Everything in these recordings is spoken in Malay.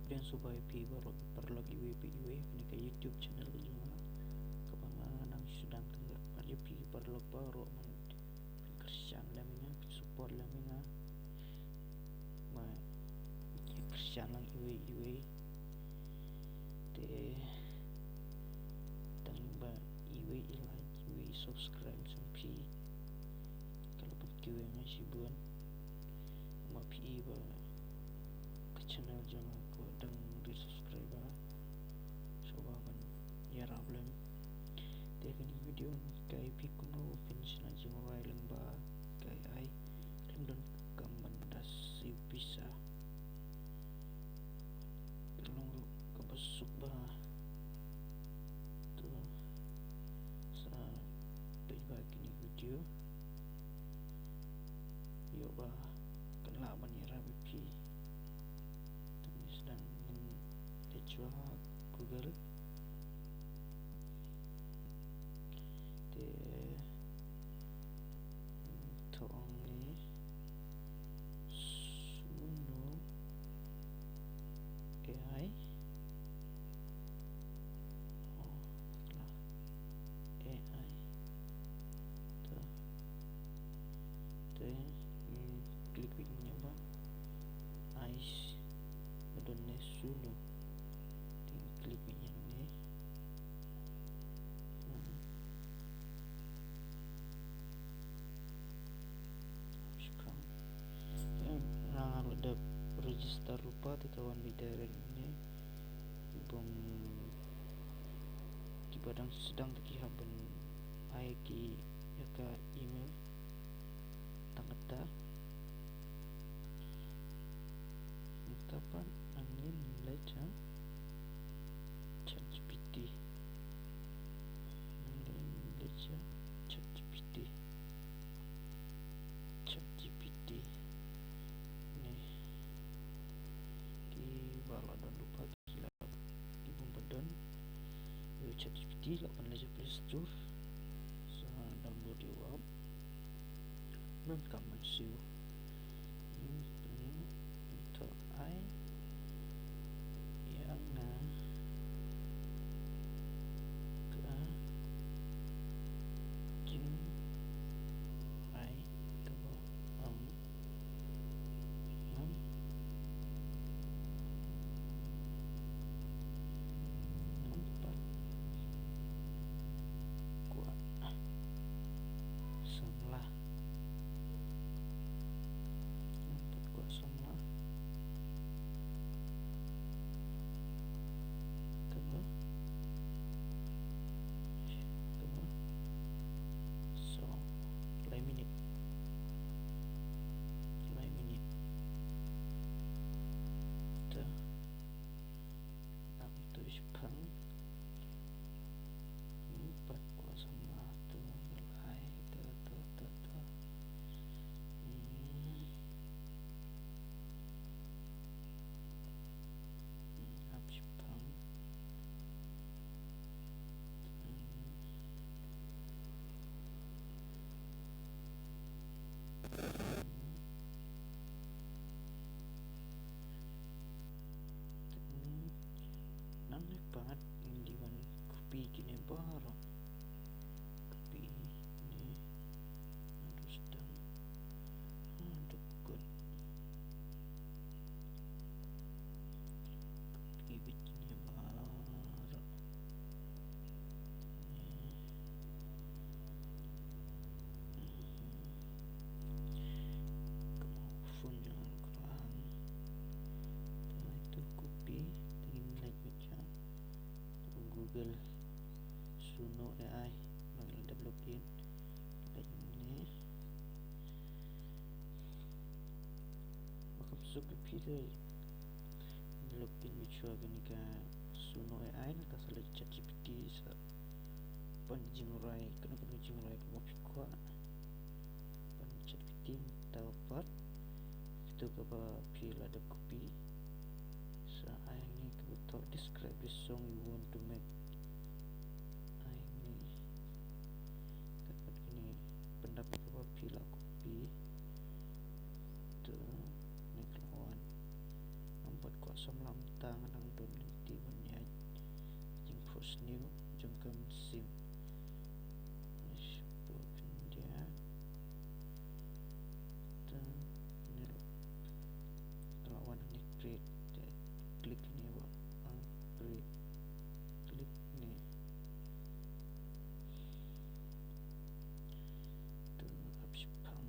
dan supaya baru perlagi WPIW ini ke YouTube channel juga kebangan ang sedang tengger pada perlu baru Christian lamina support lamina ma Christian lang iwe te tangba iwe subscribe sampai kalau pergiwe masih buan ma pi ba ke channel jangan ko dan di subscribe ba coba kan ya problem te kani video kai pi kuno pension jangan wailang ba kai ai dan kamandas si bisa long kabasuk ba to sa bagi ni video yo ba kalaban ni rabi pi tapi sedang dicoba Google de tong ni Suno AI AI klik linknya ba Ice Madonna Suno klik linknya ni ada register lupa kawan bidara ini bom di badang sedang terkihaban aiki yaka email tangata kapan angin leca ChatGPT angin leca ChatGPT baru ada lupa gila di Bumbadon ChatGPT kapan aja Play Store download di web dan kamu siu untuk ai yang ke kin ai ke banget di mana kopi gini baru kopi ini harus sedang dekat kopi begini baru phone jangan kurang itu kopi tinggi baca Google Suno AI bakal developin ini bakal masuk ke video developin bicara ganika Suno AI nak salah ChatGPT sa panjingurai kena jingurai mo pikwa pan ChatGPT dapat itu kapa pila ada kopi sa ini kebetul describe the song you want to make ini dapat ini pendapat apa pila kopi tu ni kelawan 4 kuasa malam tangan ang doon tiban niya jing post new jungkam sim dia dan nil lawan ni create klik ni ba ang create klik ni tu abspang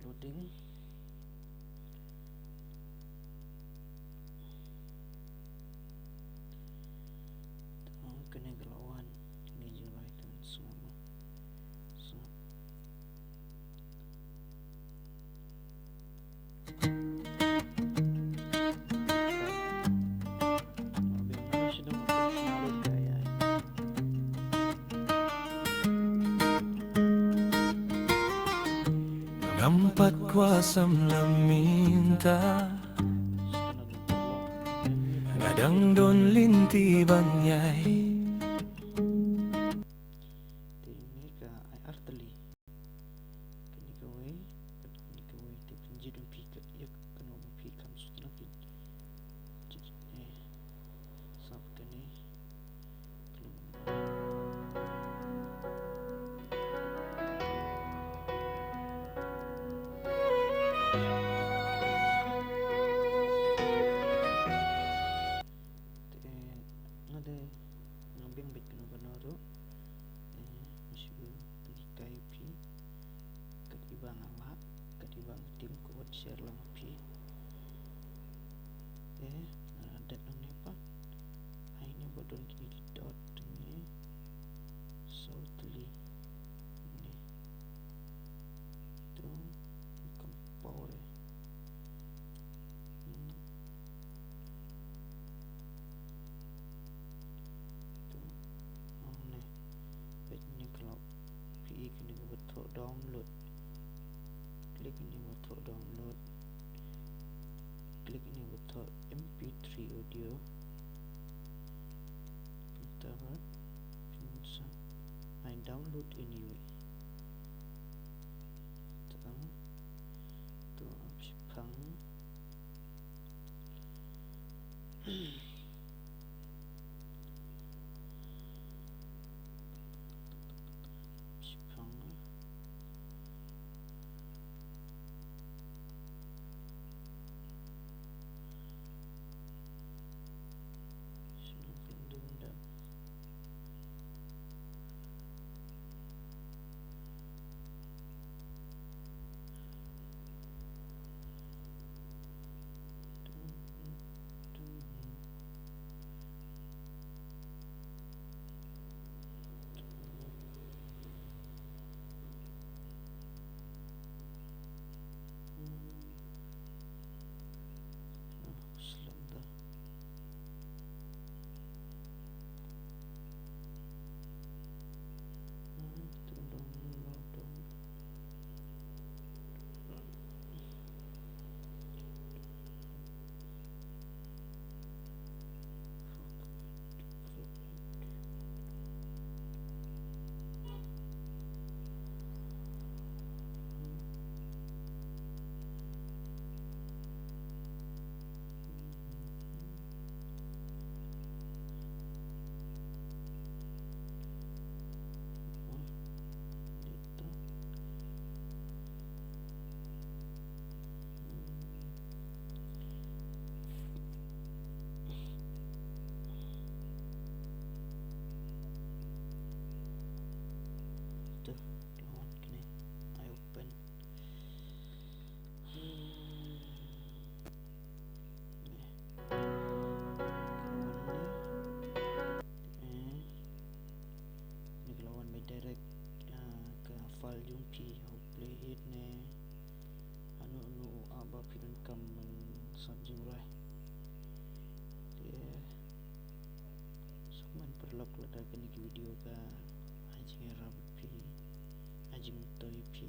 loading kena gelawan ini julai dan semua so Nampat kuasa laminta Ngadang don linti banyai ini ka ay artali kini kawai ti penjidun pika ya kanu pikam sutlapin sab kani ngade ngambing bit kanu banaro masih kai pi katibang ala katibang tim kuat share lang pi dat nang nepa ay ni bodon kini dot ni southly ni tu kampore tu ni bet ni kalau pi kini betul download klik ini betul download klik ini betul mp3 audio kita bisa I download anyway tu abspang lawan kini I open ni lawan by direct ke file jumpi how play it ne anu aba film kam subject rai sukman perlok lada kini video ka ajing rabbit pi ajing toy pi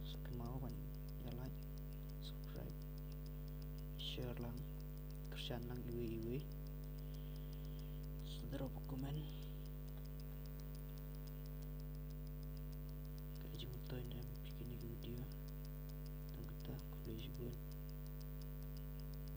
so kemau ban ya like subscribe share lang Persian ng iwi-iwi. Sa drop komen.